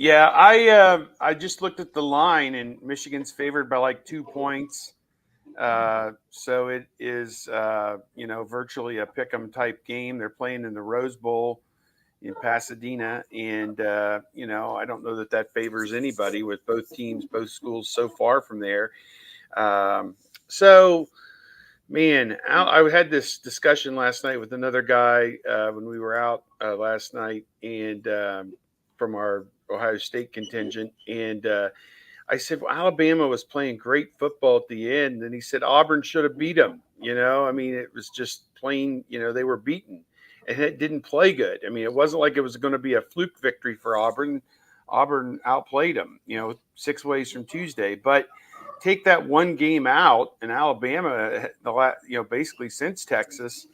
Yeah, I just looked at the line, and Michigan's favored by like 2 points. So it is, virtually a pick 'em type game. They're playing in the Rose Bowl in Pasadena, and I don't know that favors anybody with both schools so far from there. Um, so, man, I had this discussion last night with another guy when we were out last night, and from our Ohio State contingent, and I said, well, Alabama was playing great football at the end. And he said, Auburn should have beat them. I mean, it was just plain, they were beaten and it didn't play good. I mean, it wasn't like it was going to be a fluke victory for Auburn. Auburn outplayed them, 6 ways from Tuesday. But take that one game out, and Alabama, basically since Texas,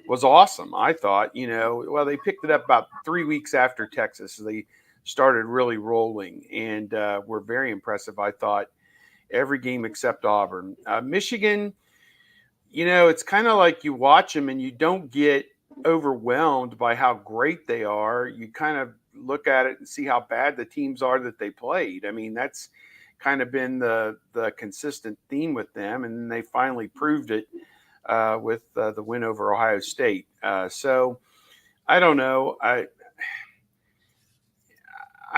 was awesome. I thought, well, they picked it up about 3 weeks after Texas. So they started really rolling and were very impressive, I thought, every game except Auburn. Michigan, it's kind of like you watch them and you don't get overwhelmed by how great they are. You kind of look at it and see how bad the teams are that they played. I mean, that's kind of been the consistent theme with them, and they finally proved it with the win over Ohio State. So I don't know.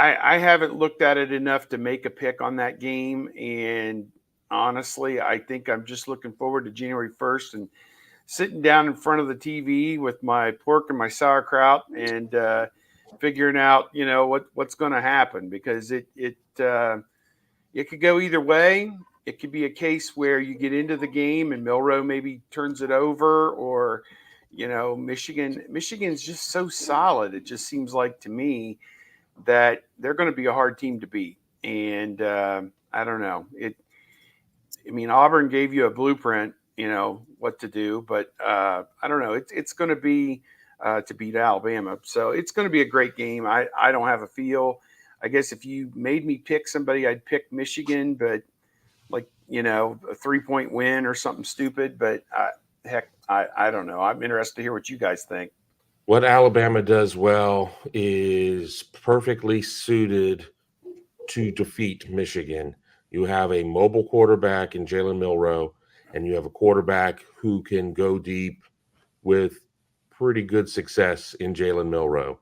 I haven't looked at it enough to make a pick on that game. And honestly, I think I'm just looking forward to January 1st and sitting down in front of the TV with my pork and my sauerkraut and figuring out, what's going to happen, because it could go either way. It could be a case where you get into the game and Milroe maybe turns it over, or, Michigan's just so solid. It just seems like to me that they're going to be a hard team to beat. And I don't know. Auburn gave you a blueprint, what to do, but I don't know. It's going to be to beat Alabama. So it's going to be a great game. I don't have a feel. I guess if you made me pick somebody, I'd pick Michigan, but like, a 3-point win or something stupid. But heck, I don't know. I'm interested to hear what you guys think. What Alabama does well is perfectly suited to defeat Michigan. You have a mobile quarterback in Jalen Milroe, and you have a quarterback who can go deep with pretty good success in Jalen Milroe.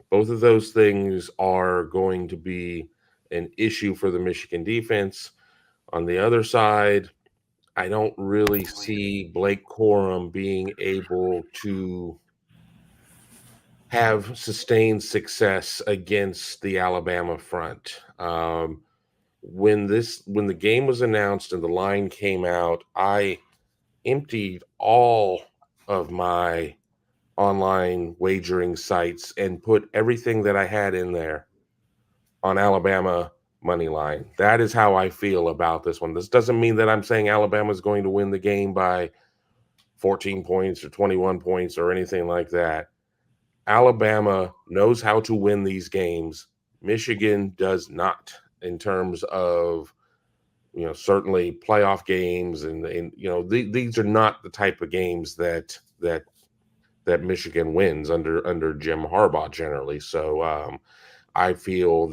Both of those things are going to be an issue for the Michigan defense. On the other side, I don't really see Blake Corum being able to have sustained success against the Alabama front. When the game was announced and the line came out, I emptied all of my online wagering sites and put everything that I had in there on Alabama money line. That is how I feel about this one. This doesn't mean that I'm saying Alabama is going to win the game by 14 points or 21 points or anything like that. Alabama knows how to win these games. Michigan does not, in terms of, certainly playoff games. And these are not the type of games that Michigan wins under Jim Harbaugh generally. So I feel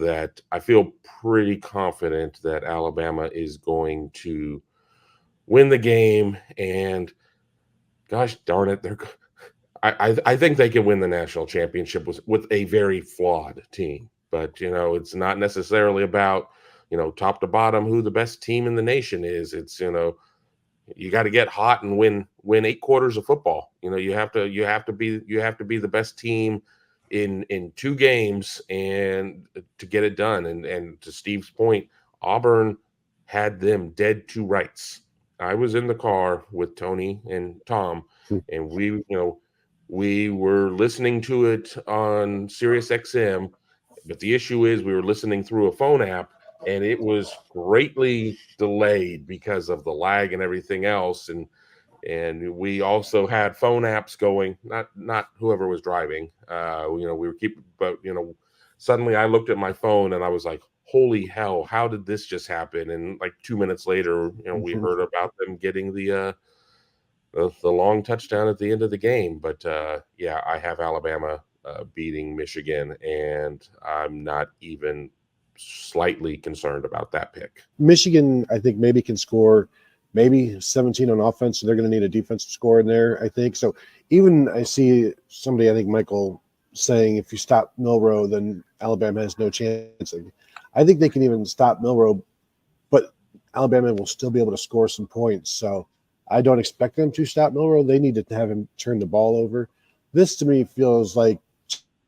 pretty confident that Alabama is going to win the game. And gosh darn it, I think they can win the national championship with a very flawed team. But, it's not necessarily about, top to bottom who the best team in the nation is. It's, you got to get hot and win 8 quarters of football. You have to be the best team in 2 games and to get it done. And to Steve's point, Auburn had them dead to rights. I was in the car with Tony and Tom, and we were listening to it on Sirius XM, but the issue is we were listening through a phone app, and it was greatly delayed because of the lag and everything else. And we also had phone apps going, not whoever was driving. We were but suddenly I looked at my phone and I was like, holy hell, how did this just happen? And like 2 minutes later, we heard about them getting the long touchdown at the end of the game. But I have Alabama beating Michigan, and I'm not even slightly concerned about that pick. Michigan, I think, maybe can score maybe 17 on offense, so they're going to need a defensive score in there, I think. So even I see somebody, I think Michael, saying if you stop Milroe, then Alabama has no chance. I think they can even stop Milroe, but Alabama will still be able to score some points. So I don't expect them to stop Milroe. They need to have him turn the ball over. This, to me, feels like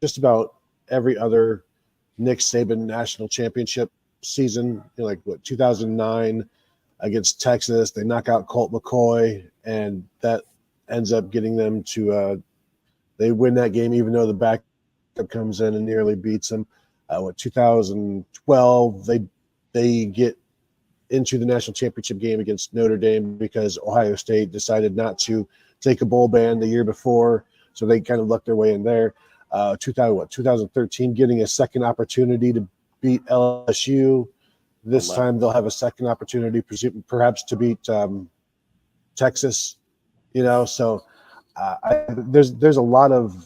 just about every other Nick Saban national championship season, like 2009 against Texas. They knock out Colt McCoy, and that ends up getting them to they win that game, even though the backup comes in and nearly beats them. 2012, they get into the national championship game against Notre Dame because Ohio State decided not to take a bowl ban the year before, so they kind of lucked their way in there. 2013, getting a second opportunity to beat LSU. This time they'll have a second opportunity, perhaps to beat Texas. So there's a lot of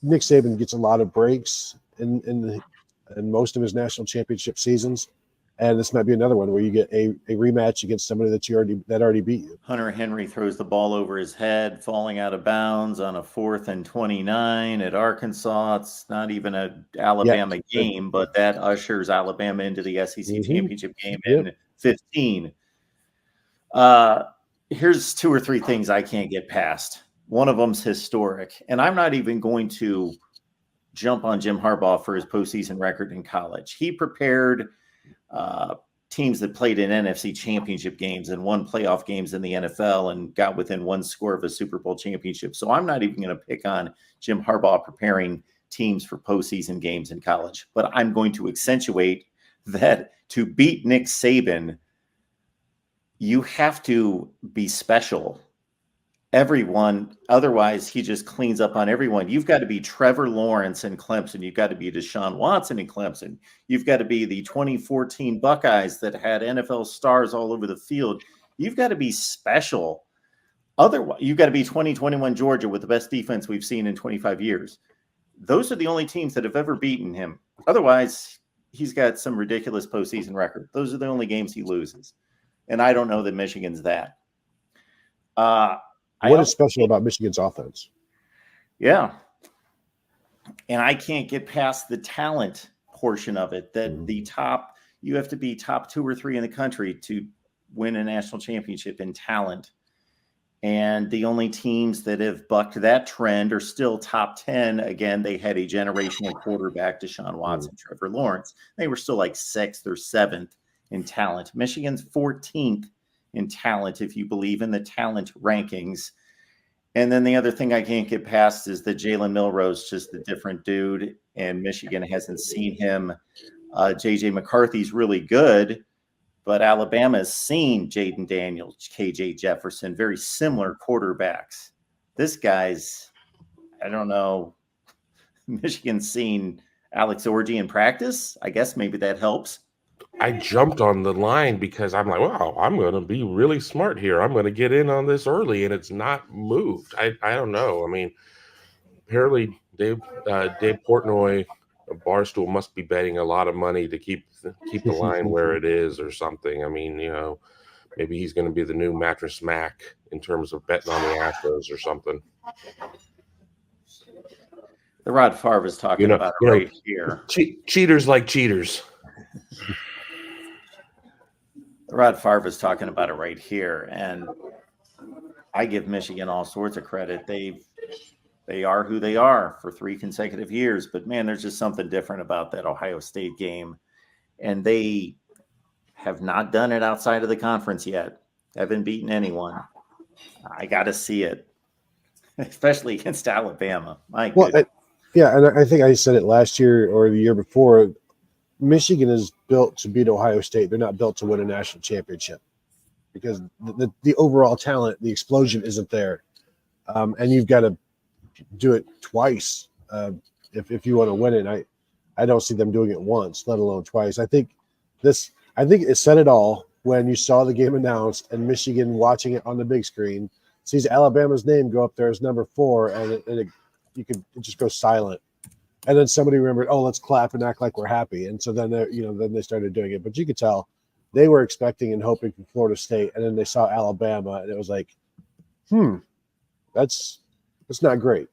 Nick Saban gets a lot of breaks in most of his national championship seasons, and this might be another one where you get a rematch against somebody that already beat you. Hunter Henry throws the ball over his head, falling out of bounds on a 4th and 29 at Arkansas. It's not even an Alabama game, but that ushers Alabama into the SEC championship game in 15. Here's 2 or 3 things I can't get past. One of them's historic, and I'm not even going to jump on Jim Harbaugh for his postseason record in college. He prepared teams that played in NFC championship games and won playoff games in the NFL and got within 1 score of a Super Bowl championship. So I'm not even going to pick on Jim Harbaugh preparing teams for postseason games in college, but I'm going to accentuate that to beat Nick Saban, you have to be special. Everyone, otherwise he just cleans up on everyone. You've got to be Trevor Lawrence in Clemson. You've got to be Deshaun Watson in Clemson. You've got to be the 2014 Buckeyes that had NFL stars all over the field. You've got to be special. Otherwise, you've got to be 2021 Georgia with the best defense we've seen in 25 years. Those are the only teams that have ever beaten him. Otherwise, he's got some ridiculous postseason record. Those are the only games he loses. And I don't know that Michigan's that. What is special about Michigan's offense? Yeah. And I can't get past the talent portion of it, that you have to be top 2 or 3 in the country to win a national championship in talent. And the only teams that have bucked that trend are still top 10. Again, they had a generational quarterback, Deshaun Watson, Trevor Lawrence. They were still like 6th or 7th in talent. Michigan's 14th in talent, if you believe in the talent rankings. And then the other thing I can't get past is that Jalen Milroe's just a different dude, and Michigan hasn't seen him. J.J. McCarthy's really good, but Alabama's seen Jaden Daniels, K.J. Jefferson, very similar quarterbacks. This guy's, I don't know, Michigan's seen Alex Orji in practice. I guess maybe that helps. I jumped on the line because I'm like, wow, I'm going to be really smart here. I'm going to get in on this early, and it's not moved. I don't know. I mean, apparently Dave Portnoy of Barstool must be betting a lot of money to keep the line where it is or something. I mean, maybe he's going to be the new Mattress Mac in terms of betting on the Astros or something. The Rod Favre is talking about it right here. Cheaters like cheaters. Rod Favre is talking about it right here, and I give Michigan all sorts of credit. They are who they are for 3 consecutive years, but man, there's just something different about that Ohio State game, and they have not done it outside of the conference yet. Haven't beaten anyone. I got to see it, especially against Alabama. My goodness. And I think I said it last year or the year before. Michigan is built to beat Ohio State. They're not built to win a national championship because the overall talent, the explosion isn't there. And you've got to do it twice if you want to win it. I don't see them doing it once, let alone twice. I think it said it all when you saw the game announced and Michigan watching it on the big screen, sees Alabama's name go up there as number 4, and it just goes silent. And then somebody remembered, oh, let's clap and act like we're happy. And so then then they started doing it. But you could tell they were expecting and hoping for Florida State, and then they saw Alabama, and it was like, that's not great.